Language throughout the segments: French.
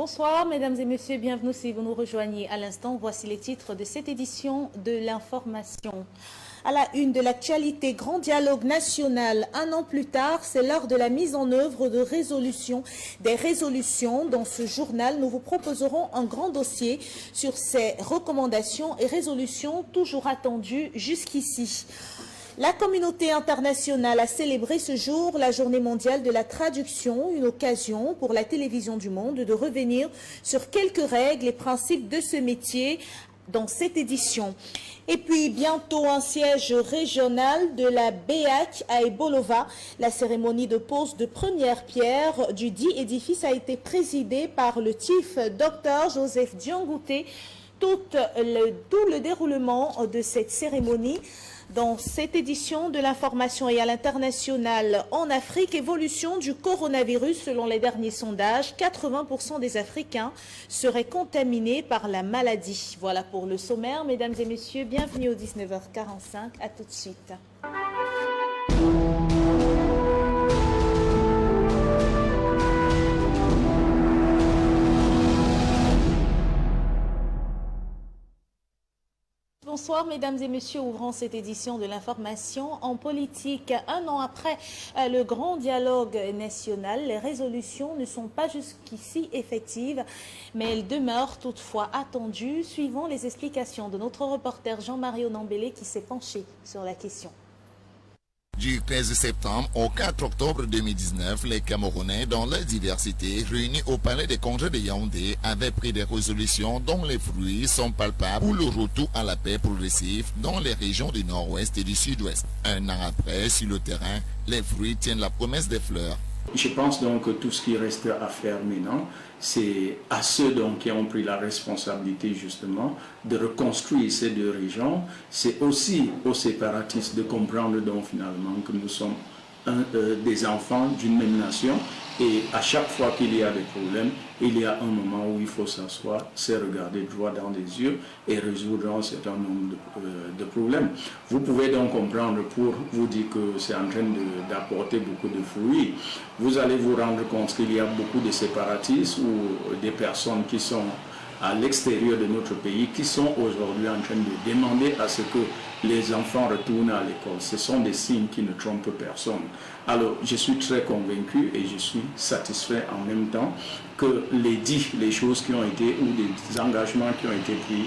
Bonsoir mesdames et messieurs, bienvenue si vous nous rejoignez à l'instant. Voici les titres de cette édition de l'information. À la une de l'actualité, grand dialogue national. Un an plus tard, c'est l'heure de la mise en œuvre de des résolutions. Dans ce journal, nous vous proposerons un grand dossier sur ces recommandations et résolutions toujours attendues jusqu'ici. La communauté internationale a célébré ce jour la journée mondiale de la traduction, une occasion pour la télévision du monde de revenir sur quelques règles et principes de ce métier dans cette édition. Et puis bientôt un siège régional de la BEAC à Ebolova. La cérémonie de pose de première pierre du dit édifice a été présidée par le chief Dr Joseph Diangouté. Tout le déroulement de cette cérémonie dans cette édition de l'information et à l'international en Afrique, évolution du coronavirus selon les derniers sondages, 80% des Africains seraient contaminés par la maladie. Voilà pour le sommaire, mesdames et messieurs, bienvenue au 19h45, à tout de suite. Bonsoir mesdames et messieurs, ouvrons cette édition de l'information en politique. Un an après le grand dialogue national, les résolutions ne sont pas jusqu'ici effectives, mais elles demeurent toutefois attendues. Suivons les explications de notre reporter Jean-Marie Onambélé qui s'est penché sur la question. Du 13 septembre au 4 octobre 2019, les Camerounais, dans leur diversité, réunis au palais des congrès de Yaoundé, avaient pris des résolutions dont les fruits sont palpables pour le retour à la paix progressive dans les régions du nord-ouest et du sud-ouest. Un an après, sur le terrain, les fruits tiennent la promesse des fleurs. Je pense donc que tout ce qui reste à faire maintenant, c'est à ceux donc qui ont pris la responsabilité justement de reconstruire ces deux régions. C'est aussi aux séparatistes de comprendre donc finalement que nous sommes des enfants d'une même nation et à chaque fois qu'il y a des problèmes, il y a un moment où il faut s'asseoir, se regarder droit dans les yeux et résoudre un certain nombre de problèmes. Vous pouvez donc comprendre, pour vous dire que c'est en train d'apporter beaucoup de fruits, vous allez vous rendre compte qu'il y a beaucoup de séparatistes ou des personnes qui sont à l'extérieur de notre pays qui sont aujourd'hui en train de demander à ce que les enfants retournent à l'école. Ce sont des signes qui ne trompent personne. Alors, je suis très convaincu et je suis satisfait en même temps que les choses qui ont été ou des engagements qui ont été pris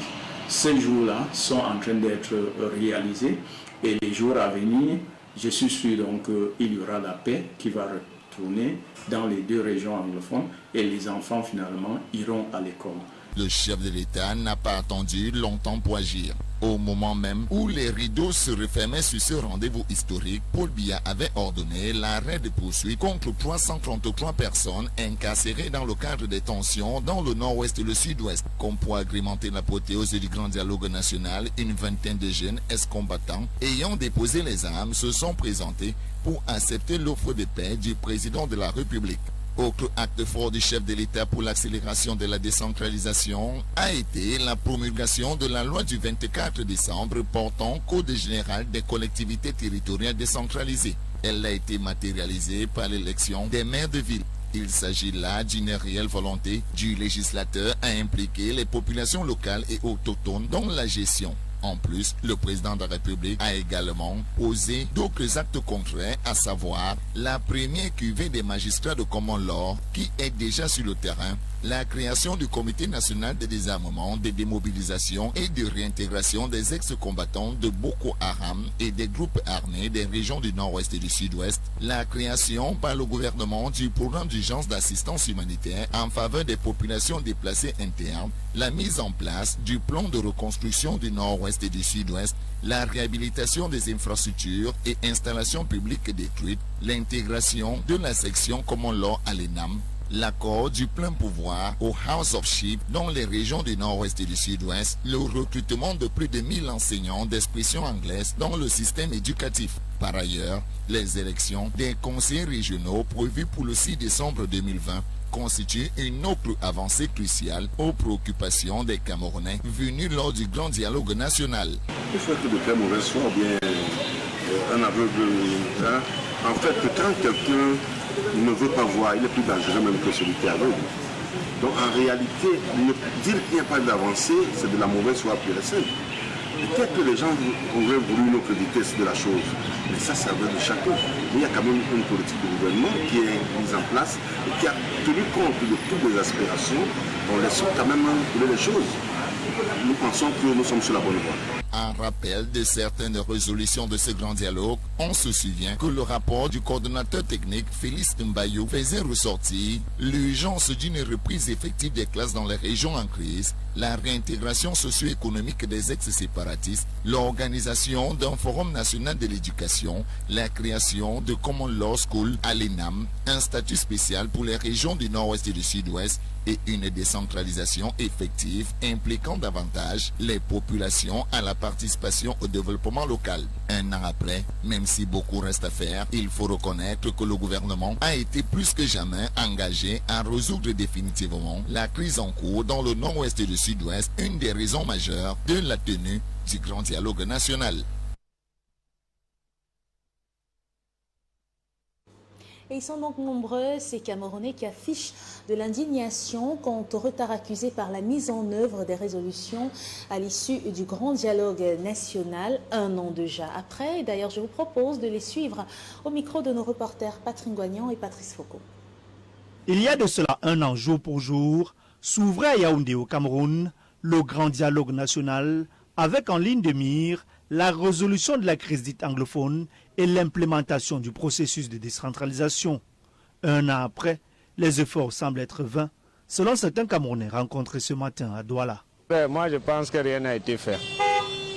ces jours-là sont en train d'être réalisés. Et les jours à venir, je suis sûr donc qu'il y aura la paix qui va retourner dans les deux régions anglophones et les enfants finalement iront à l'école. Le chef de l'État n'a pas attendu longtemps pour agir. Au moment même où les rideaux se refermaient sur ce rendez-vous historique, Paul Biya avait ordonné l'arrêt de poursuites contre 333 personnes incarcérées dans le cadre des tensions dans le nord-ouest et le sud-ouest. Comme pour agrémenter l'apothéose du grand dialogue national, une vingtaine de jeunes ex-combattants ayant déposé les armes se sont présentés pour accepter l'offre de paix du président de la République. Autre acte fort du chef de l'État pour l'accélération de la décentralisation a été la promulgation de la loi du 24 décembre portant Code général des collectivités territoriales décentralisées. Elle a été matérialisée par l'élection des maires de ville. Il s'agit là d'une réelle volonté du législateur à impliquer les populations locales et autochtones dans la gestion. En plus, le président de la République a également posé d'autres actes concrets, à savoir la première cuvée des magistrats de common law qui est déjà sur le terrain, la création du comité national de désarmement, de démobilisation et de réintégration des ex-combattants de Boko Haram et des groupes armés des régions du nord-ouest et du sud-ouest, la création par le gouvernement du programme d'urgence d'assistance humanitaire en faveur des populations déplacées internes, la mise en place du plan de reconstruction du nord-ouest et du sud-ouest, la réhabilitation des infrastructures et installations publiques détruites, l'intégration de la section common law à l'ENAM, l'accord du plein pouvoir au House of Chiefs dans les régions du nord-ouest et du sud-ouest, le recrutement de plus de 1000 enseignants d'expression anglaise dans le système éducatif. Par ailleurs, les élections des conseillers régionaux prévues pour le 6 décembre 2020 constitue une autre avancée cruciale aux préoccupations des Camerounais venus lors du grand dialogue national. Il faut être de très mauvaise foi ou bien un aveugle. En fait, quand quelqu'un ne veut pas voir, il est plus dangereux même que celui qui est aveugle. Donc en réalité, dire qu'il n'y a pas d'avancée, c'est de la mauvaise foi pure et simple. Peut-être que les gens auraient voulu une autre vitesse de la chose, mais ça vient de chacun. Mais il y a quand même une politique de gouvernement qui est mise en place et qui a tenu compte de toutes les aspirations. On laisse quand même couler les choses. Nous pensons que nous sommes sur la bonne voie. En rappel de certaines résolutions de ce grand dialogue, on se souvient que le rapport du coordonnateur technique Félix Mbayou faisait ressortir l'urgence d'une reprise effective des classes dans les régions en crise, la réintégration socio-économique des ex-séparatistes, l'organisation d'un forum national de l'éducation, la création de Common Law School à l'ENAM, un statut spécial pour les régions du nord-ouest et du sud-ouest et une décentralisation effective impliquant davantage les populations à la participation au développement local. Un an après, même si beaucoup reste à faire, il faut reconnaître que le gouvernement a été plus que jamais engagé à résoudre définitivement la crise en cours dans le nord-ouest et le sud-ouest, une des raisons majeures de la tenue du grand dialogue national. Et ils sont donc nombreux, ces Camerounais qui affichent de l'indignation quant au retard accusé par la mise en œuvre des résolutions à l'issue du grand dialogue national, un an déjà après. D'ailleurs, je vous propose de les suivre au micro de nos reporters Patrick Goignan et Patrice Foucault. Il y a de cela un an, jour pour jour, s'ouvrait à Yaoundé au Cameroun le grand dialogue national avec en ligne de mire la résolution de la crise dite anglophone et l'implémentation du processus de décentralisation. Un an après, les efforts semblent être vains, selon certains Camerounais rencontrés ce matin à Douala. Moi, je pense que rien n'a été fait.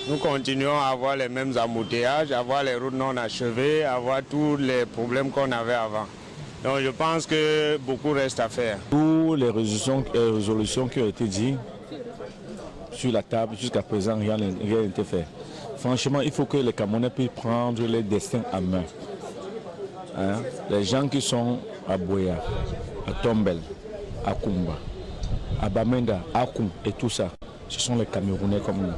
Nous continuons à avoir les mêmes embouteillages, à avoir les routes non achevées, à avoir tous les problèmes qu'on avait avant. Donc je pense que beaucoup reste à faire. Toutes les résolutions qui ont été dites sur la table, jusqu'à présent, rien n'a été fait. Franchement, il faut que les Camerounais puissent prendre les destins en main. Les gens qui sont à Boya, à Tombel, à Kumba, à Bamenda, à Koum et tout ça, ce sont les Camerounais comme nous.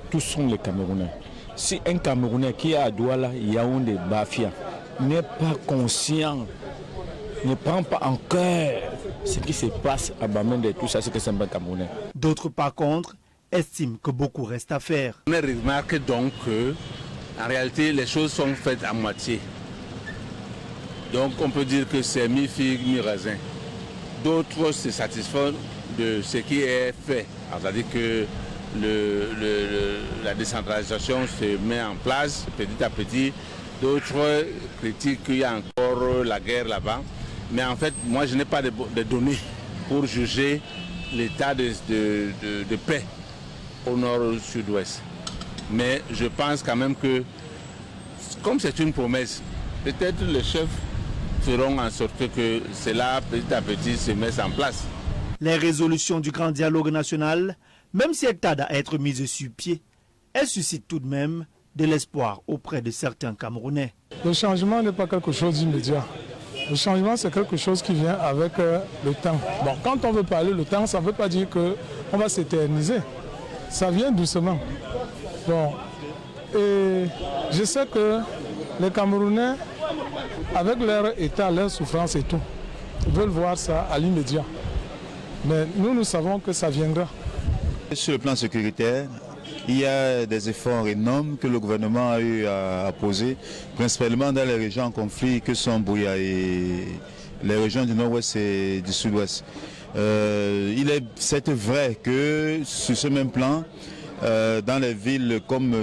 Tous sont les Camerounais. Si un Camerounais qui est à Douala, Yaoundé, Bafia, n'est pas conscient, ne prend pas en cœur ce qui se passe à Bamenda et tout ça, c'est que c'est un Camerounais. D'autres, par contre, estiment que beaucoup reste à faire. On remarque donc que, en réalité, les choses sont faites à moitié. Donc on peut dire que c'est mi-figue, mi-raisin. D'autres se satisfont de ce qui est fait. C'est-à-dire que la décentralisation se met en place petit à petit. D'autres critiquent qu'il y a encore la guerre là-bas. Mais en fait, moi je n'ai pas de données pour juger l'état de paix au nord ou au sud-ouest. Mais je pense quand même que, comme c'est une promesse, peut-être les chefs feront en sorte que cela petit à petit se mette en place. Les résolutions du grand dialogue national, même si elles tardent à être mises sur pied, elles suscitent tout de même de l'espoir auprès de certains Camerounais. Le changement n'est pas quelque chose d'immédiat. Le changement, c'est quelque chose qui vient avec le temps. Bon, quand on veut parler le temps, ça ne veut pas dire qu'on va s'éterniser. Ça vient doucement. Bon, et je sais que les Camerounais, avec leur état, leur souffrance et tout, veulent voir ça à l'immédiat. Mais nous savons que ça viendra. Sur le plan sécuritaire, il y a des efforts énormes que le gouvernement a eu à poser, principalement dans les régions en conflit que sont Bouya et les régions du nord-ouest et du sud-ouest. Il est certes vrai que sur ce même plan, dans les villes comme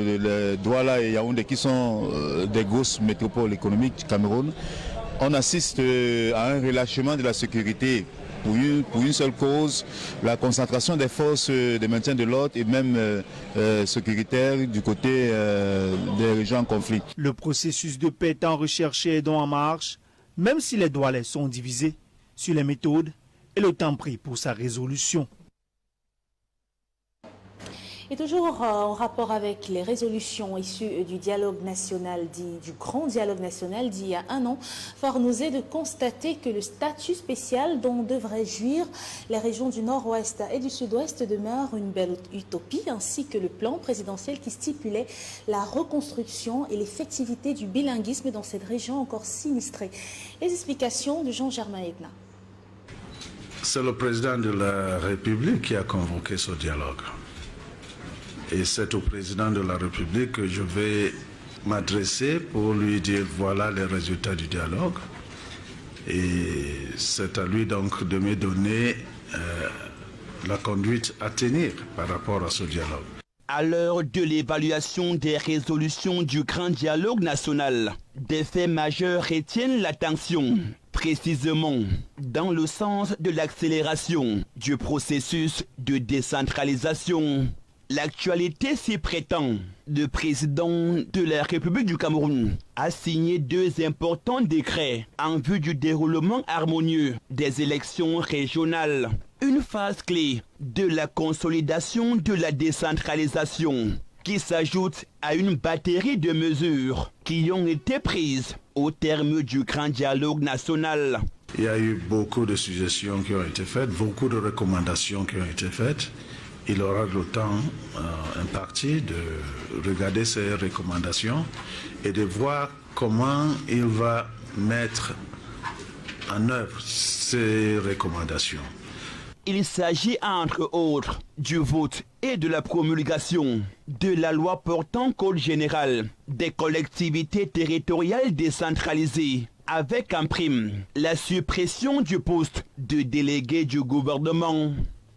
Douala et Yaoundé, qui sont des grosses métropoles économiques du Cameroun, on assiste à un relâchement de la sécurité pour une seule cause, la concentration des forces de maintien de l'ordre et même sécuritaire du côté des régions en conflit. Le processus de paix étant recherché et donc en marche, même si les Doualais sont divisés sur les méthodes et le temps pris pour sa résolution. Et toujours en rapport avec les résolutions issues du dialogue national du grand dialogue national d'il y a un an, fort nous est de constater que le statut spécial dont devraient jouir les régions du nord-ouest et du sud-ouest demeure une belle utopie, ainsi que le plan présidentiel qui stipulait la reconstruction et l'effectivité du bilinguisme dans cette région encore sinistrée. Les explications de Jean-Germain Edna. C'est le président de la République qui a convoqué ce dialogue. Et c'est au président de la République que je vais m'adresser pour lui dire voilà les résultats du dialogue. Et c'est à lui donc de me donner la conduite à tenir par rapport à ce dialogue. À l'heure de l'évaluation des résolutions du Grand Dialogue national, des faits majeurs retiennent l'attention, précisément dans le sens de l'accélération du processus de décentralisation. L'actualité s'y prétend. Le président de la République du Cameroun a signé 2 importants décrets en vue du déroulement harmonieux des élections régionales. Une phase clé de la consolidation de la décentralisation qui s'ajoute à une batterie de mesures qui ont été prises au terme du Grand Dialogue national. Il y a eu beaucoup de suggestions qui ont été faites, beaucoup de recommandations qui ont été faites. Il aura le temps imparti de regarder ces recommandations et de voir comment il va mettre en œuvre ces recommandations. Il s'agit entre autres du vote et de la promulgation de la loi portant code général des collectivités territoriales décentralisées, avec en prime la suppression du poste de délégué du gouvernement.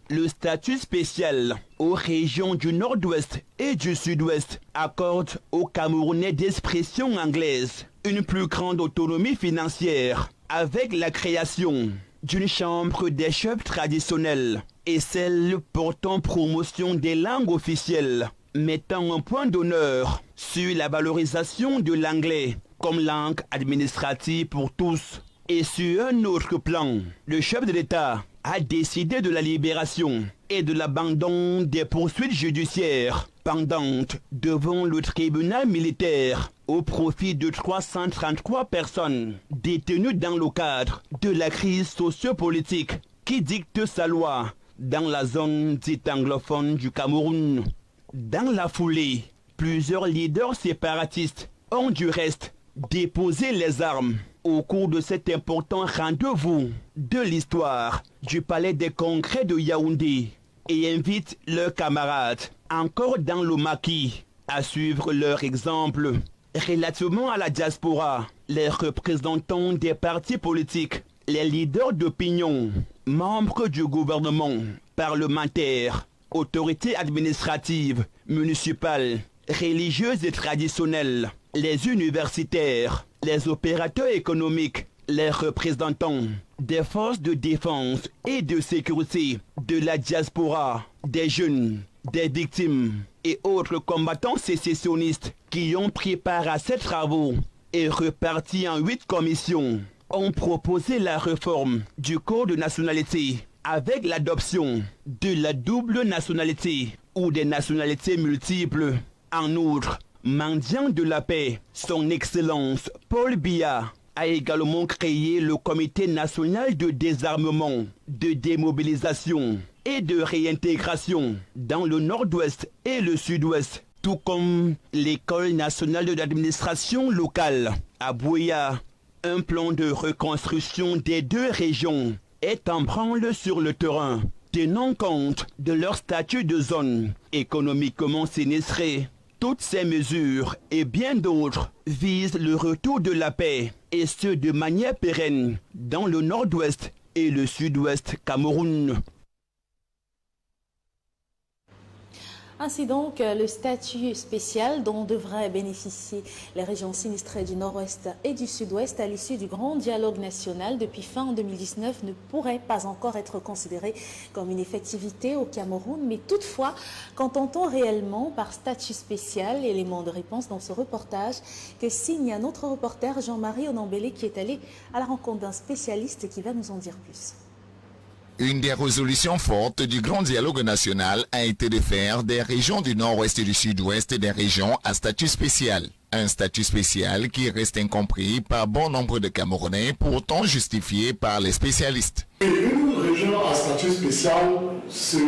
Le statut spécial aux régions du Nord-Ouest et du Sud-Ouest accorde aux Camerounais d'expression anglaise une plus grande autonomie financière avec la création d'une chambre des chefs traditionnels et celle portant promotion des langues officielles, mettant un point d'honneur sur la valorisation de l'anglais comme langue administrative pour tous. Et sur un autre plan, le chef de l'État a décidé de la libération et de l'abandon des poursuites judiciaires pendantes devant le tribunal militaire au profit de 333 personnes détenues dans le cadre de la crise sociopolitique qui dicte sa loi dans la zone dite anglophone du Cameroun. Dans la foulée, plusieurs leaders séparatistes ont du reste déposé les armes au cours de cet important rendez-vous de l'histoire du Palais des Congrès de Yaoundé et invitent leurs camarades, encore dans le maquis, à suivre leur exemple. Relativement à la diaspora, les représentants des partis politiques, les leaders d'opinion, membres du gouvernement, parlementaires, autorités administratives, municipales, religieuses et traditionnelles, les universitaires, les opérateurs économiques, les représentants des forces de défense et de sécurité, de la diaspora, des jeunes, des victimes et autres combattants sécessionnistes qui ont pris part à ces travaux et repartis en 8 commissions, ont proposé la réforme du code de nationalité avec l'adoption de la double nationalité ou des nationalités multiples. En outre, mendiant de la paix, son Excellence Paul Biya a également créé le Comité national de désarmement, de démobilisation et de réintégration dans le Nord-Ouest et le Sud-Ouest, tout comme l'École nationale de l'administration locale à Buea. Un plan de reconstruction des 2 régions est en branle sur le terrain, tenant compte de leur statut de zone économiquement sinistrée. Toutes ces mesures et bien d'autres visent le retour de la paix, et ce de manière pérenne, dans le Nord-Ouest et le Sud-Ouest Cameroun. Ainsi donc, le statut spécial dont devraient bénéficier les régions sinistrées du Nord-Ouest et du Sud-Ouest à l'issue du Grand Dialogue national depuis fin 2019 ne pourrait pas encore être considéré comme une effectivité au Cameroun. Mais toutefois, qu'entend-on réellement par statut spécial? Élément de réponse dans ce reportage que signe un autre reporter, Jean-Marie Onambélé, qui est allé à la rencontre d'un spécialiste qui va nous en dire plus. Une des résolutions fortes du Grand Dialogue national a été de faire des régions du Nord-Ouest et du Sud-Ouest des régions à statut spécial. Un statut spécial qui reste incompris par bon nombre de Camerounais, pourtant justifié par les spécialistes. Une région à statut spécial se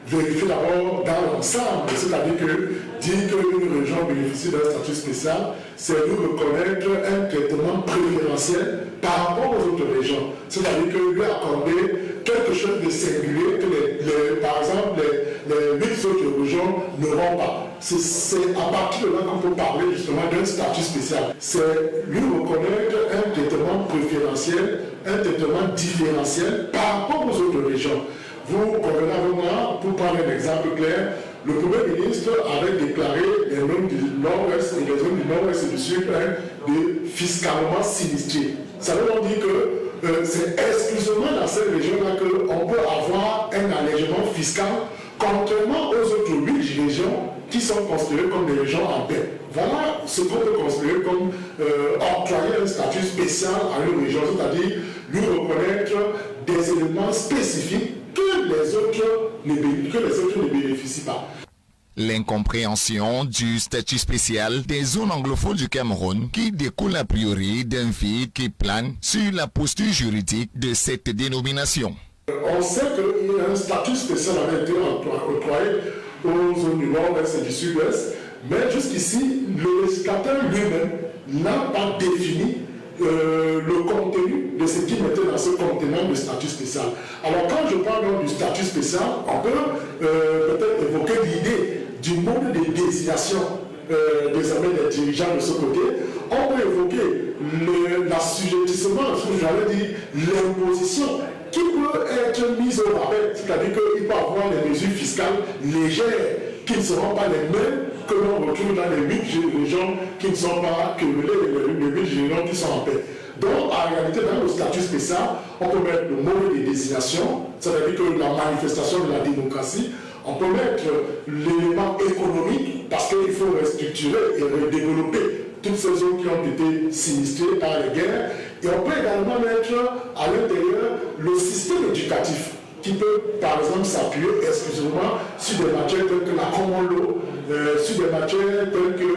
vérifie d'abord dans l'ensemble, c'est-à-dire que dire qu'une région bénéficie d'un statut spécial, c'est nous reconnaître un traitement préférentiel préférentiel par rapport aux autres régions. C'est-à-dire que lui accorder quelque chose de singulier que, par exemple, les 8 autres régions n'auront pas. C'est à partir de là qu'on peut parler justement d'un statut spécial. C'est lui reconnaître un traitement préférentiel, un traitement différentiel par rapport aux autres régions. Vous convenez avec moi, pour prendre un exemple clair, le Premier ministre avait déclaré les zones du Nord-Ouest et les zones du Nord-Ouest et du Sud de fiscalement sinistrées. Ça veut donc dire que c'est exclusivement dans ces régions-là qu'on peut avoir un allègement fiscal, contrairement aux autres 8 régions qui sont considérées comme des régions en paix. Voilà ce qu'on peut considérer comme octroyer un statut spécial à une région, c'est-à-dire lui reconnaître des éléments spécifiques que les autres ne bénéficient pas. L'incompréhension du statut spécial des zones anglophones du Cameroun qui découle a priori d'un vide qui plane sur la posture juridique de cette dénomination. On sait qu'il y a un statut spécial avait été octroyé aux zones du Nord-Ouest et du Sud-Ouest, mais jusqu'ici, le législateur lui-même n'a pas défini le contenu de ce qui mettait dans ce contenant de statut spécial. Alors quand je parle du statut spécial, on peut peut-être évoquer l'idée du mode de désignation désormais des dirigeants de ce côté. On peut évoquer l'assujettissement, j'allais dire l'imposition qui peut être mise au rabais, c'est-à-dire qu'il peut avoir des mesures fiscales légères qui ne seront pas les mêmes que l'on retrouve dans les 8 régions qui ne sont pas cumulées, les 8 régions qui sont en paix. Donc, en réalité, dans le statut spécial, on peut mettre le mode de désignation, c'est-à-dire que la manifestation de la démocratie, on peut mettre l'élément économique, parce qu'il faut restructurer et redévelopper toutes ces zones qui ont été sinistrées par les guerres, et on peut également mettre à l'intérieur le système éducatif, qui peut par exemple s'appuyer exclusivement sur des matières telles que la common law, sur des matières telles que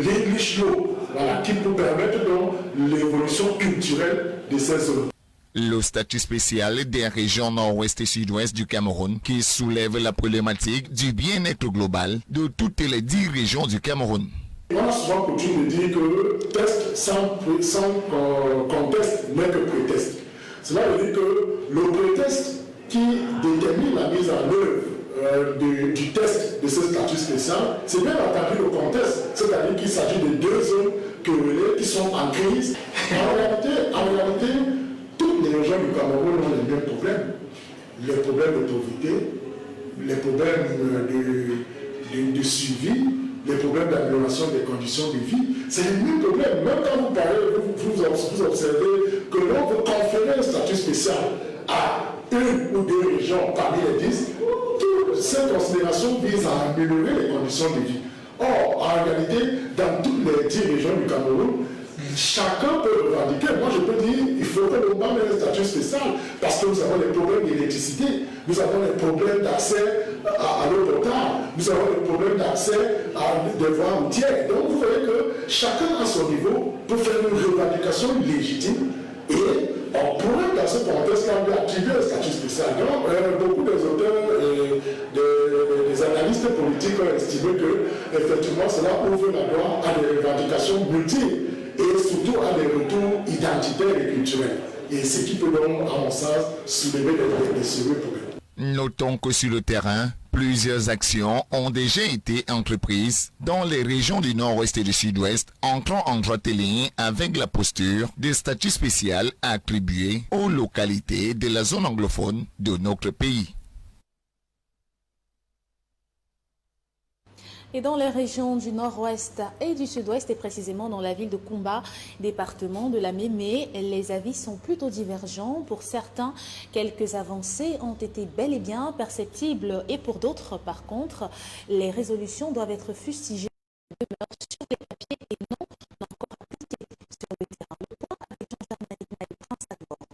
l'English law, voilà, qui peut permettre donc l'évolution culturelle de ces zones. Le statut spécial des régions nord-ouest et sud-ouest du Cameroun qui soulève la problématique du bien-être global de toutes les 10 régions du Cameroun. On a souvent coutume de dire que test sans conteste n'est que prétexte. Cela veut dire que le prétexte qui détermine la mise en œuvre du test de ce statut spécial, c'est bien entendu le contexte, c'est-à-dire qu'il s'agit de 2 zones qui sont en crise. En réalité, toutes les régions du Cameroun ont les mêmes problèmes. Les problèmes de pauvreté, les problèmes de suivi, les problèmes d'amélioration des conditions de vie, c'est les mêmes problèmes. Même quand vous parlez, vous observez que l'on veut conférer un statut spécial à 1 ou 2 régions parmi les 10, toutes ces considérations visent à améliorer les conditions de vie. Or, en réalité, dans toutes les 10 régions du Cameroun, chacun peut revendiquer. Moi, je peux dire qu'il faudrait le mettre un statut spécial parce que nous avons des problèmes d'électricité, nous avons des problèmes d'accès à l'eau potable, nous avons des problèmes d'accès à des voies routières. Donc, vous voyez que chacun à son niveau peut faire une revendication légitime et on pourrait, dans ce contexte-là, lui attribuer un statut spécial. Donc, beaucoup des auteurs et des analystes politiques ont estimé que, effectivement, cela ouvre la voie à des revendications multiples et surtout à des retours identitaires et culturels. Et ce qui peut donc, à mon sens, soulever des sérieux problèmes. Notons que sur le terrain, plusieurs actions ont déjà été entreprises dans les régions du nord-ouest et du sud-ouest, entrant en droite ligne avec la posture de statut spécial attribué aux localités de la zone anglophone de notre pays. Et dans les régions du nord-ouest et du sud-ouest, et précisément dans la ville de Koumba, département de la Mémé, les avis sont plutôt divergents. Pour certains, quelques avancées ont été bel et bien perceptibles. Et pour d'autres, par contre, les résolutions doivent être fustigées sur les papiers et non encore appliquées sur le terrain. Le point avec Jean-Germain Ismaël Prince à Koumba.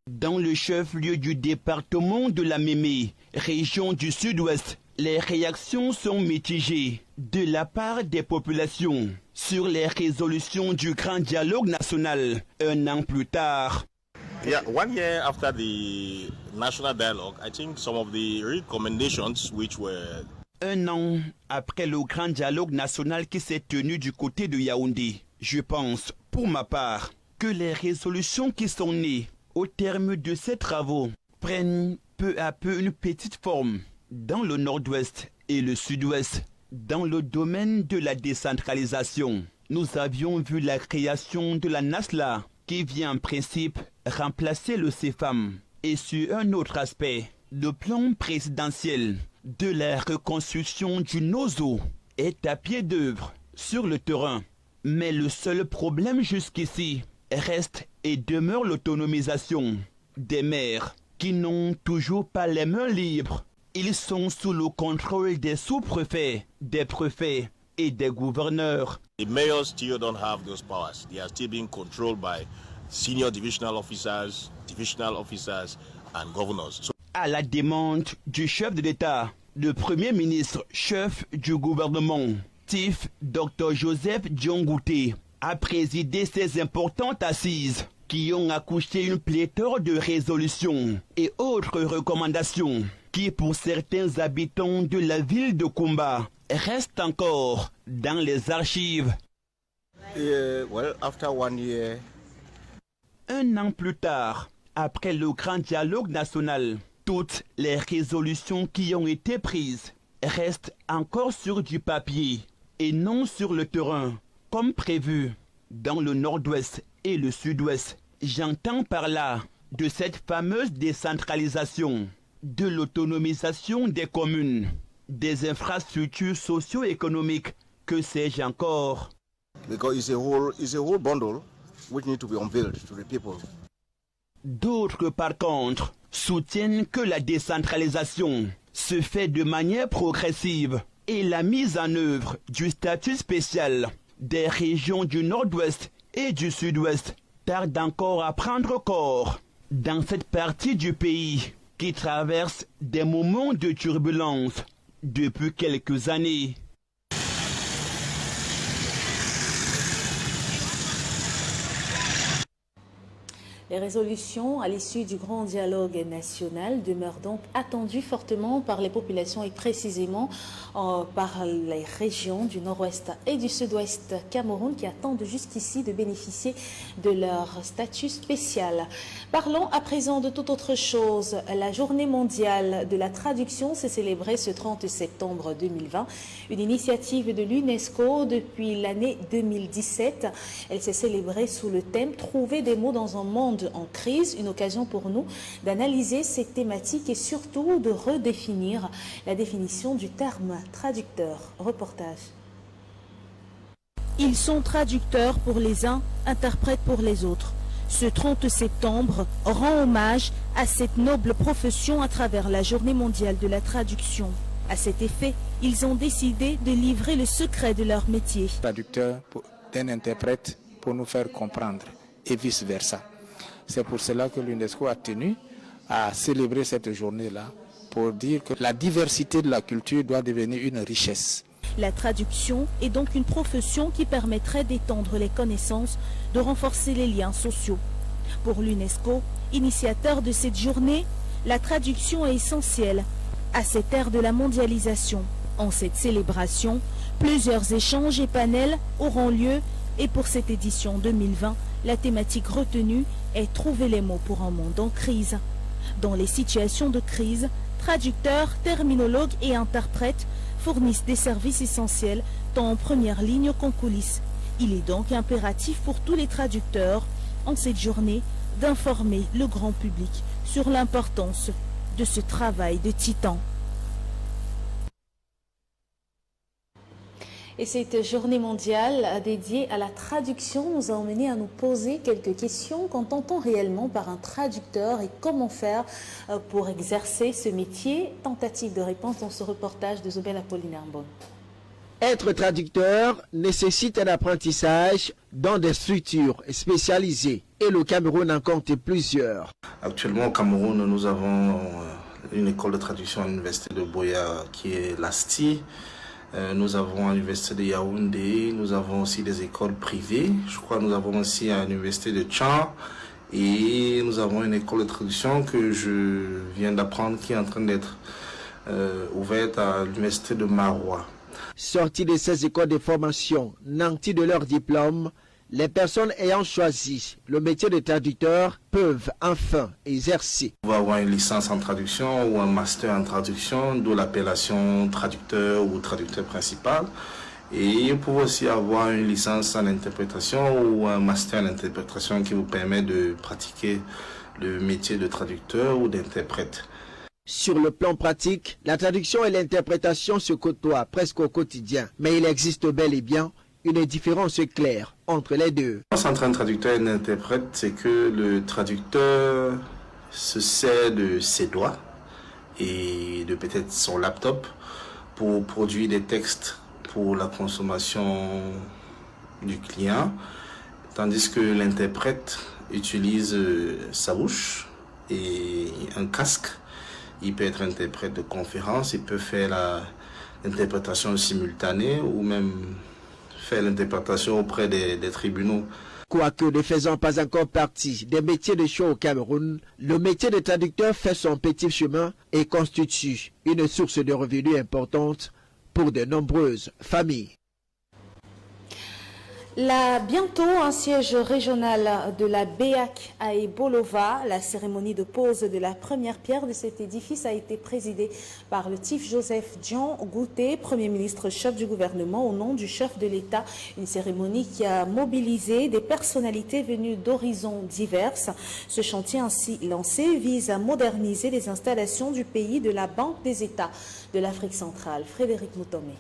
Dans le chef-lieu du département de la Mémé, région du sud-ouest, les réactions sont mitigées de la part des populations sur les résolutions du grand dialogue national 1 an plus tard. Yeah, 1 year after the national dialogue, I think some of the recommendations which were Un an après le grand dialogue national qui s'est tenu du côté de Yaoundé, je pense, pour ma part, que les résolutions qui sont nées au terme de ces travaux prennent peu à peu une petite forme dans le nord-ouest et le sud-ouest. Dans le domaine de la décentralisation, nous avions vu la création de la NASLA qui vient en principe remplacer le CEFAM. Et sur un autre aspect, le plan présidentiel de la reconstruction du NOZO est à pied d'œuvre sur le terrain. Mais le seul problème jusqu'ici reste et demeure l'autonomisation des maires qui n'ont toujours pas les mains libres. Ils sont sous le contrôle des sous-préfets, des préfets et des gouverneurs. The mayors still don't have those powers. They are still being controlled by senior divisional officers and governors. À la demande du chef de l'État, le Premier ministre, chef du gouvernement, Tif Dr Joseph Diongouté, a présidé ces importantes assises qui ont accouché une pléthore de résolutions et autres recommandations qui, pour certains habitants de la ville de Koumba, restent encore dans les archives. After 1 year. Un an plus tard, après le grand dialogue national, toutes les résolutions qui ont été prises restent encore sur du papier et non sur le terrain, comme prévu dans le nord-ouest et le sud-ouest. J'entends par là de cette fameuse décentralisation, de l'autonomisation des communes, des infrastructures socio-économiques, que sais-je encore. Because it's a whole bundle which need to be unveiled to the people. D'autres, par contre, soutiennent que la décentralisation se fait de manière progressive et la mise en œuvre du statut spécial des régions du nord-ouest et du sud-ouest tarde encore à prendre corps dans cette partie du pays qui traverse des moments de turbulence depuis quelques années. Les résolutions à l'issue du grand dialogue national demeurent donc attendues fortement par les populations et précisément par les régions du nord-ouest et du sud-ouest Cameroun qui attendent jusqu'ici de bénéficier de leur statut spécial. Parlons à présent de toute autre chose. La journée mondiale de la traduction s'est célébrée ce 30 septembre 2020, une initiative de l'UNESCO depuis l'année 2017. Elle s'est célébrée sous le thème « Trouver des mots dans un monde en crise », une occasion pour nous d'analyser ces thématiques et surtout de redéfinir la définition du terme traducteur. Reportage. Ils sont traducteurs pour les uns, interprètes pour les autres. Ce 30 septembre rend hommage à cette noble profession à travers la journée mondiale de la traduction. À cet effet, ils ont décidé de livrer le secret de leur métier. Traducteur d'un interprète pour nous faire comprendre et vice-versa. C'est pour cela que l'UNESCO a tenu à célébrer cette journée-là pour dire que la diversité de la culture doit devenir une richesse. La traduction est donc une profession qui permettrait d'étendre les connaissances, de renforcer les liens sociaux. Pour l'UNESCO, initiateur de cette journée, la traduction est essentielle à cette ère de la mondialisation. En cette célébration, plusieurs échanges et panels auront lieu et pour cette édition 2020, la thématique retenue est trouver les mots pour un monde en crise. Dans les situations de crise, traducteurs, terminologues et interprètes fournissent des services essentiels tant en première ligne qu'en coulisses. Il est donc impératif pour tous les traducteurs en cette journée d'informer le grand public sur l'importance de ce travail de titan. Et cette journée mondiale dédiée à la traduction nous a emmené à nous poser quelques questions. Qu'entend-on réellement par un traducteur et comment faire pour exercer ce métier? Tentative de réponse dans ce reportage de Zobel Apollinaire Mbon. Être traducteur nécessite un apprentissage dans des structures spécialisées et le Cameroun en compte plusieurs. Actuellement au Cameroun, nous avons une école de traduction à l'université de Boya qui est l'ASTI. Nous avons à l'université de Yaoundé, nous avons aussi des écoles privées. Je crois que nous avons aussi à l'université de Tchang. Et nous avons une école de traduction que je viens d'apprendre qui est en train d'être ouverte à l'université de Maroua. Sortis de ces écoles de formation, nantis de leur diplôme, les personnes ayant choisi le métier de traducteur peuvent enfin exercer. On va avoir une licence en traduction ou un master en traduction, d'où l'appellation traducteur ou traducteur principal. Et on peut aussi avoir une licence en interprétation ou un master en interprétation qui vous permet de pratiquer le métier de traducteur ou d'interprète. Sur le plan pratique, la traduction et l'interprétation se côtoient presque au quotidien, mais il existe bel et bien une différence claire entre les deux. Entre un traducteur et un interprète, c'est que le traducteur se sert de ses doigts et de peut-être son laptop pour produire des textes pour la consommation du client, tandis que l'interprète utilise sa bouche et un casque. Il peut être interprète de conférence, il peut faire l'interprétation simultanée ou même faire l'interprétation auprès des tribunaux. Quoique ne faisant pas encore partie des métiers de choix au Cameroun, le métier de traducteur fait son petit chemin et constitue une source de revenus importante pour de nombreuses familles. Bientôt un siège régional de la BEAC à Ebolova, la cérémonie de pose de la première pierre de cet édifice a été présidée par le Tif Joseph Dion Gouté, Premier ministre chef du gouvernement au nom du chef de l'État. Une cérémonie qui a mobilisé des personnalités venues d'horizons divers. Ce chantier ainsi lancé vise à moderniser les installations du pays de la Banque des États de l'Afrique centrale. Frédéric Moutomé.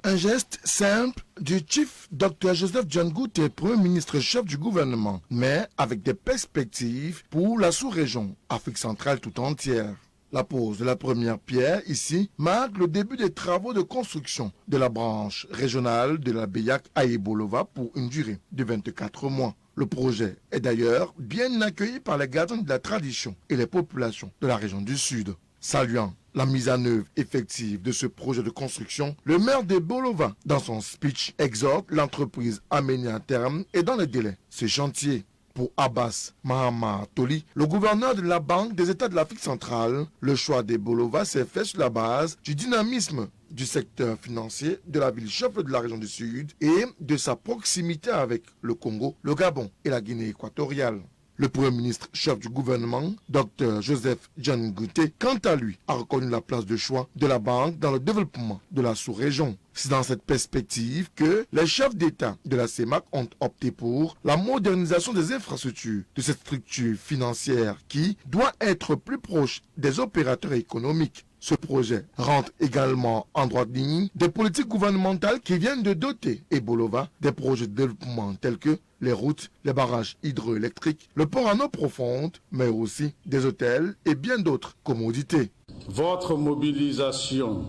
Un geste simple du Chief Dr Joseph Dion Gouté, Premier ministre chef du gouvernement, mais avec des perspectives pour la sous-région, Afrique centrale tout entière. La pose de la première pierre ici marque le début des travaux de construction de la branche régionale de la BEAC à Ebolova pour une durée de 24 mois. Le projet est d'ailleurs bien accueilli par les gardiens de la tradition et les populations de la région du Sud. Saluant la mise en œuvre effective de ce projet de construction, le maire d'Ebolova, dans son speech, exhorte l'entreprise à mener à terme et dans les délais ce chantier. Pour Abbas Mahama Toli, le gouverneur de la Banque des États de l'Afrique centrale, le choix d'Ebolova s'est fait sur la base du dynamisme du secteur financier de la ville chef de la région du Sud et de sa proximité avec le Congo, le Gabon et la Guinée équatoriale. Le Premier ministre chef du gouvernement, Dr Joseph Dion Gouté, quant à lui, a reconnu la place de choix de la banque dans le développement de la sous-région. C'est dans cette perspective que les chefs d'État de la CEMAC ont opté pour la modernisation des infrastructures de cette structure financière qui doit être plus proche des opérateurs économiques. Ce projet rentre également en droite ligne des politiques gouvernementales qui viennent de doter Ebolova des projets de développement tels que les routes, les barrages hydroélectriques, le port en eau profonde, mais aussi des hôtels et bien d'autres commodités. Votre mobilisation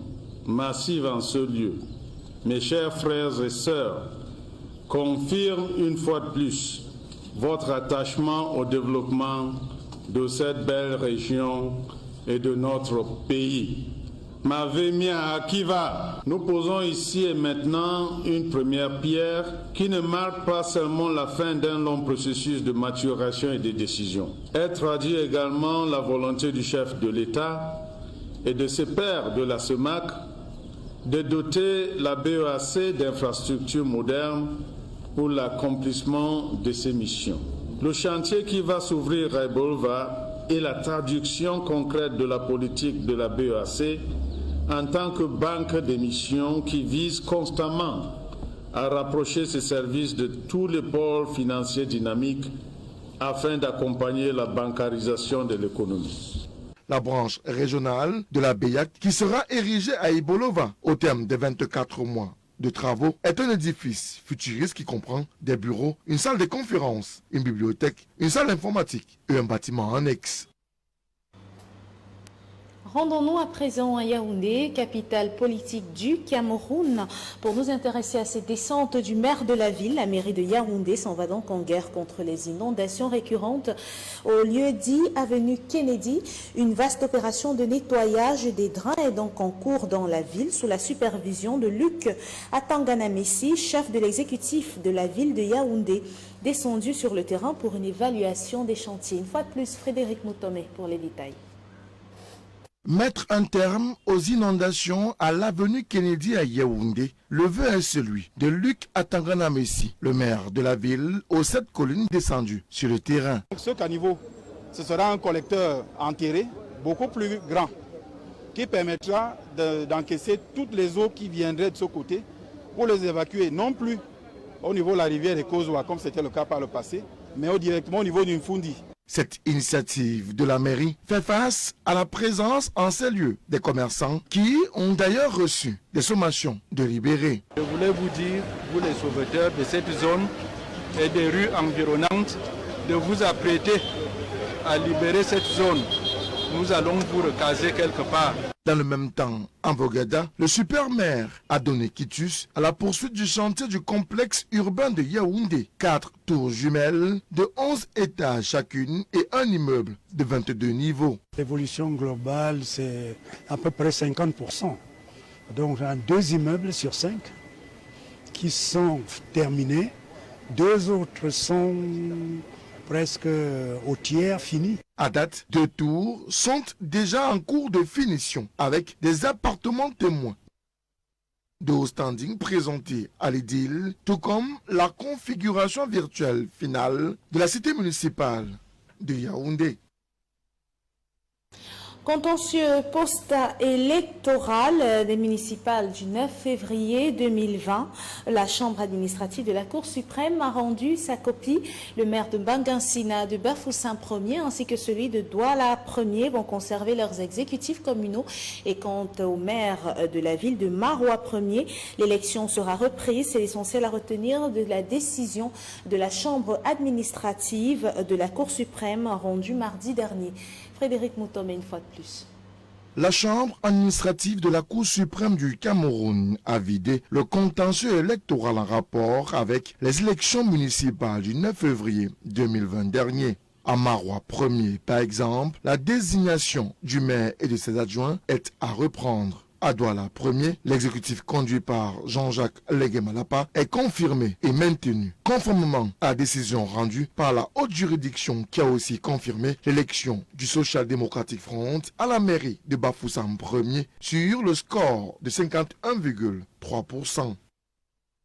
massive en ce lieu, mes chers frères et sœurs, confirme une fois de plus votre attachement au développement de cette belle région et de notre pays. Mavemia Akiva, nous posons ici et maintenant une première pierre qui ne marque pas seulement la fin d'un long processus de maturation et de décision. Elle traduit également la volonté du chef de l'État et de ses pairs de la CEMAC de doter la BEAC d'infrastructures modernes pour l'accomplissement de ses missions. Le chantier qui va s'ouvrir à Ebolova est la traduction concrète de la politique de la BEAC en tant que banque d'émissions qui vise constamment à rapprocher ses services de tous les pôles financiers dynamiques afin d'accompagner la bancarisation de l'économie. La branche régionale de la BEAC qui sera érigée à Ebolova au terme des 24 mois de travaux est un édifice futuriste qui comprend des bureaux, une salle de conférence, une bibliothèque, une salle informatique et un bâtiment annexe. Rendons-nous à présent à Yaoundé, capitale politique du Cameroun, pour nous intéresser à cette descente du maire de la ville. La mairie de Yaoundé s'en va donc en guerre contre les inondations récurrentes au lieu dit avenue Kennedy. Une vaste opération de nettoyage des drains est donc en cours dans la ville sous la supervision de Luc Atanganamessi, chef de l'exécutif de la ville de Yaoundé, descendu sur le terrain pour une évaluation des chantiers. Une fois de plus, Frédéric Moutomé pour les détails. Mettre un terme aux inondations à l'avenue Kennedy à Yaoundé, le vœu est celui de Luc Atangana Messi, le maire de la ville, aux 7 collines descendues sur le terrain. Ce caniveau, ce sera un collecteur enterré, beaucoup plus grand, qui permettra d'encaisser toutes les eaux qui viendraient de ce côté pour les évacuer, non plus au niveau de la rivière des Kozoa, comme c'était le cas par le passé, mais directement au niveau d'une Fundi. Cette initiative de la mairie fait face à la présence en ces lieux des commerçants qui ont d'ailleurs reçu des sommations de libérer. Je voulais vous dire, vous les sauveteurs de cette zone et des rues environnantes, de vous apprêter à libérer cette zone. Nous allons vous recaser quelque part. Dans le même temps, en Bogada, le super-maire a donné quitus à la poursuite du chantier du complexe urbain de Yaoundé. 4 tours jumelles de 11 étages chacune et un immeuble de 22 niveaux. L'évolution globale, c'est à peu près 50%. Donc, on a 2 immeubles sur 5 qui sont terminés. 2 autres sont presque au tiers finis. À date, 2 tours sont déjà en cours de finition avec des appartements témoins de haut standing présentés à l'édile, tout comme la configuration virtuelle finale de la cité municipale de Yaoundé. Contentieux post-électoral des municipales du 9 février 2020, la Chambre administrative de la Cour suprême a rendu sa copie. Le maire de Bangansina, de Bafoussam 1er ainsi que celui de Douala 1er vont conserver leurs exécutifs communaux. Et quant au maire de la ville de Maroua 1er, l'élection sera reprise. C'est l'essentiel à retenir de la décision de la Chambre administrative de la Cour suprême rendue mardi dernier. Frédéric Moutomé, une fois de plus. La Chambre administrative de la Cour suprême du Cameroun a vidé le contentieux électoral en rapport avec les élections municipales du 9 février 2020 dernier. À Maroua 1er, par exemple, la désignation du maire et de ses adjoints est à reprendre. À Douala 1er, l'exécutif conduit par Jean-Jacques Leguemalapa est confirmé et maintenu, conformément à la décision rendue par la haute juridiction qui a aussi confirmé l'élection du Social Democratic Front à la mairie de Bafoussam 1er sur le score de 51,3%.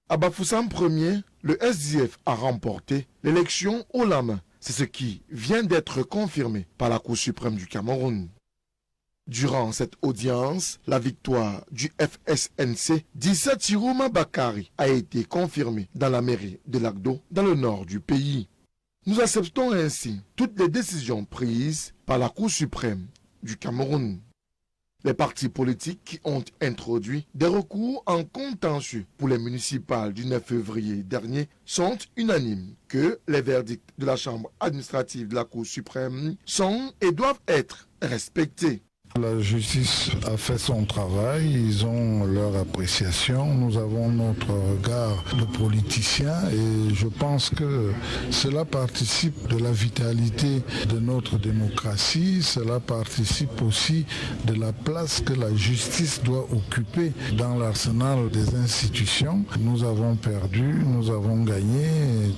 À Bafoussam 1er, le SDF a remporté l'élection haut la main. C'est ce qui vient d'être confirmé par la Cour suprême du Cameroun. Durant cette audience, la victoire du FSNC d'Issa Tirouma Bakari a été confirmée dans la mairie de Lagdo, dans le nord du pays. Nous acceptons ainsi toutes les décisions prises par la Cour suprême du Cameroun. Les partis politiques qui ont introduit des recours en contentieux pour les municipales du 9 février dernier sont unanimes que les verdicts de la Chambre administrative de la Cour suprême sont et doivent être respectés. La justice a fait son travail, ils ont leur appréciation, nous avons notre regard de politiciens et je pense que cela participe de la vitalité de notre démocratie, cela participe aussi de la place que la justice doit occuper dans l'arsenal des institutions. Nous avons perdu, nous avons gagné,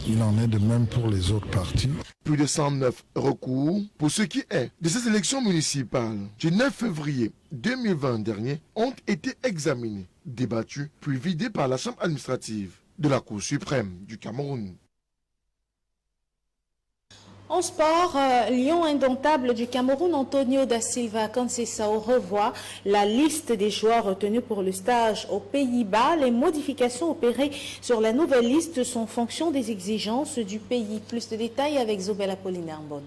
il en est de même pour les autres partis. Plus de 109 recours pour ce qui est de ces élections municipales du 9 février 2020 dernier ont été examinés, débattus, puis vidés par la Chambre administrative de la Cour suprême du Cameroun. En sport, Lion indomptable du Cameroun, Antonio da Silva Conceição revoit la liste des joueurs retenus pour le stage aux Pays-Bas. Les modifications opérées sur la nouvelle liste sont en fonction des exigences du pays. Plus de détails avec Zobel Apollinaire Mbon.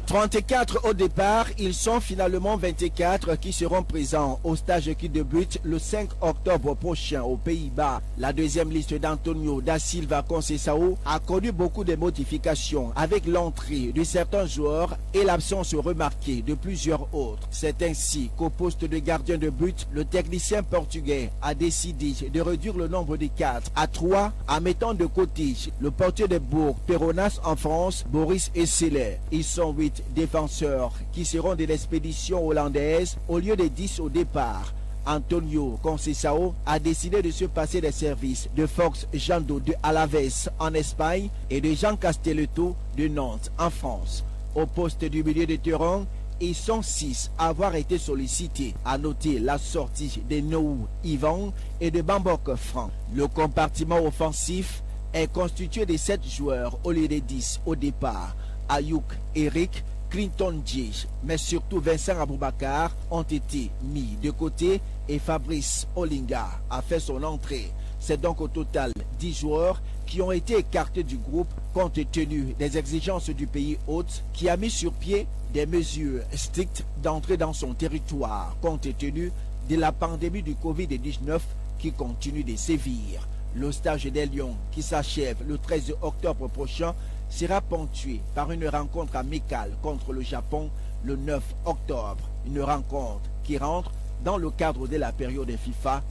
34 au départ, ils sont finalement 24 qui seront présents au stage qui débute le 5 octobre prochain aux Pays-Bas. La deuxième liste d'Antonio da Silva Conceição a connu beaucoup de modifications avec l'entrée de certains joueurs et l'absence remarquée de plusieurs autres. C'est ainsi qu'au poste de gardien de but, le technicien portugais a décidé de réduire le nombre de 4 à 3 en mettant de côté le portier de Bourg, Peronas en France, Boris Esseler. Ils sont 8 défenseurs qui seront de l'expédition hollandaise au lieu de 10 au départ. Antonio Conceição a décidé de se passer des services de Fox Jando de Alaves en Espagne et de Jean Castelletto de Nantes en France. Au poste du milieu de terrain, et 106 à avoir été sollicités. À noter la sortie de Noou Yvan et de Bambok Franc. Le compartiment offensif est constitué de 7 joueurs au lieu de 10 au départ. Ayouk Eric, Clinton Djej, mais surtout Vincent Aboubakar ont été mis de côté et Fabrice Olinga a fait son entrée. C'est donc au total 10 joueurs qui ont été écartés du groupe compte tenu des exigences du pays hôte qui a mis sur pied des mesures strictes d'entrée dans son territoire compte tenu de la pandémie du Covid-19 qui continue de sévir. Le stage des Lions qui s'achève le 13 octobre prochain sera ponctué par une rencontre amicale contre le Japon le 9 octobre. Une rencontre qui rentre dans le cadre de la période FIFA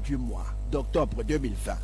du mois d'octobre 2020.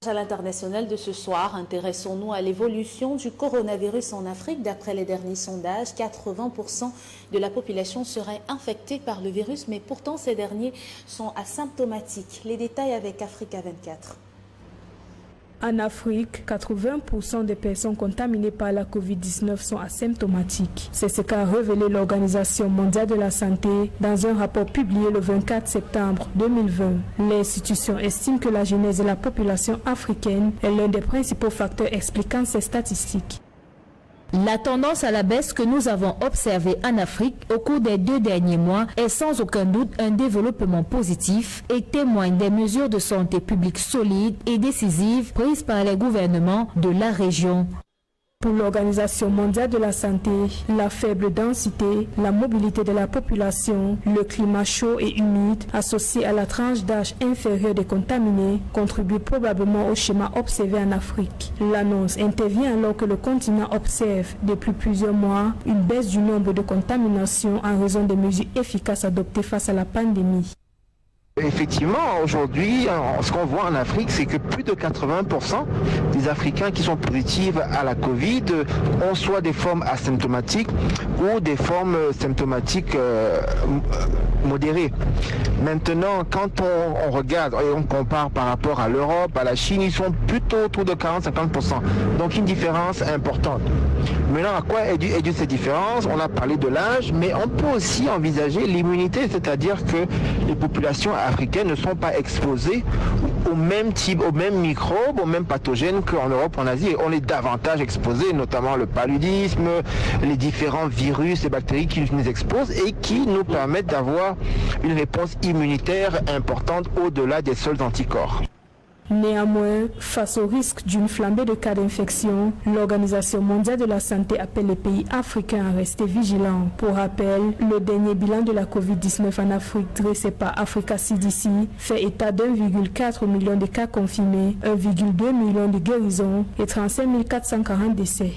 À l'international de ce soir, intéressons-nous à l'évolution du coronavirus en Afrique. D'après les derniers sondages, 80% de la population serait infectée par le virus, mais pourtant ces derniers sont asymptomatiques. Les détails avec Africa 24. En Afrique, 80% des personnes contaminées par la COVID-19 sont asymptomatiques. C'est ce qu'a révélé l'Organisation mondiale de la santé dans un rapport publié le 24 septembre 2020. L'institution estime que la genèse de la population africaine est l'un des principaux facteurs expliquant ces statistiques. La tendance à la baisse que nous avons observée en Afrique au cours des 2 derniers mois est sans aucun doute un développement positif et témoigne des mesures de santé publique solides et décisives prises par les gouvernements de la région. Pour l'Organisation mondiale de la santé, la faible densité, la mobilité de la population, le climat chaud et humide associé à la tranche d'âge inférieure des contaminés contribuent probablement au schéma observé en Afrique. L'annonce intervient alors que le continent observe depuis plusieurs mois une baisse du nombre de contaminations en raison des mesures efficaces adoptées face à la pandémie. Effectivement, aujourd'hui, ce qu'on voit en Afrique, c'est que plus de 80% des Africains qui sont positifs à la Covid ont soit des formes asymptomatiques ou des formes symptomatiques modérées. Maintenant, quand on regarde et on compare par rapport à l'Europe, à la Chine, ils sont plutôt autour de 40-50%. Donc une différence importante. Maintenant, à quoi est due cette différence? On a parlé de l'âge, mais on peut aussi envisager l'immunité, c'est-à-dire que les populations africaines ne sont pas exposées au même type, aux mêmes microbes, aux mêmes pathogènes qu'en Europe, en Asie. On est davantage exposés, notamment le paludisme, les différents virus et bactéries qui nous exposent et qui nous permettent d'avoir une réponse immunitaire importante au-delà des seuls anticorps. Néanmoins, face au risque d'une flambée de cas d'infection, l'Organisation mondiale de la santé appelle les pays africains à rester vigilants. Pour rappel, le dernier bilan de la COVID-19 en Afrique dressé par Africa CDC fait état d'1,4 million de cas confirmés, 1,2 million de guérisons et 35 440 décès.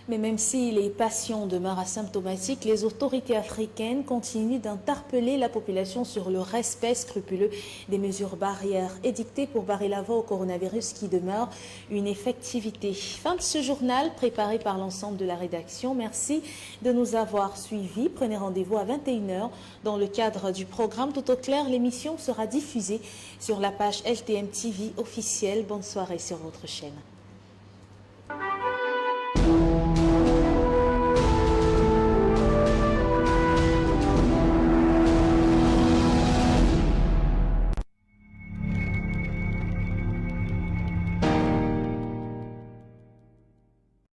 Mais même si les patients demeurent asymptomatiques, les autorités africaines continuent d'interpeller la population sur le respect scrupuleux des mesures barrières édictées pour barrer la voie au coronavirus qui demeure une effectivité. Fin de ce journal préparé par l'ensemble de la rédaction. Merci de nous avoir suivis. Prenez rendez-vous à 21h dans le cadre du programme Tout au clair. L'émission sera diffusée sur la page LTM TV officielle. Bonne soirée sur votre chaîne.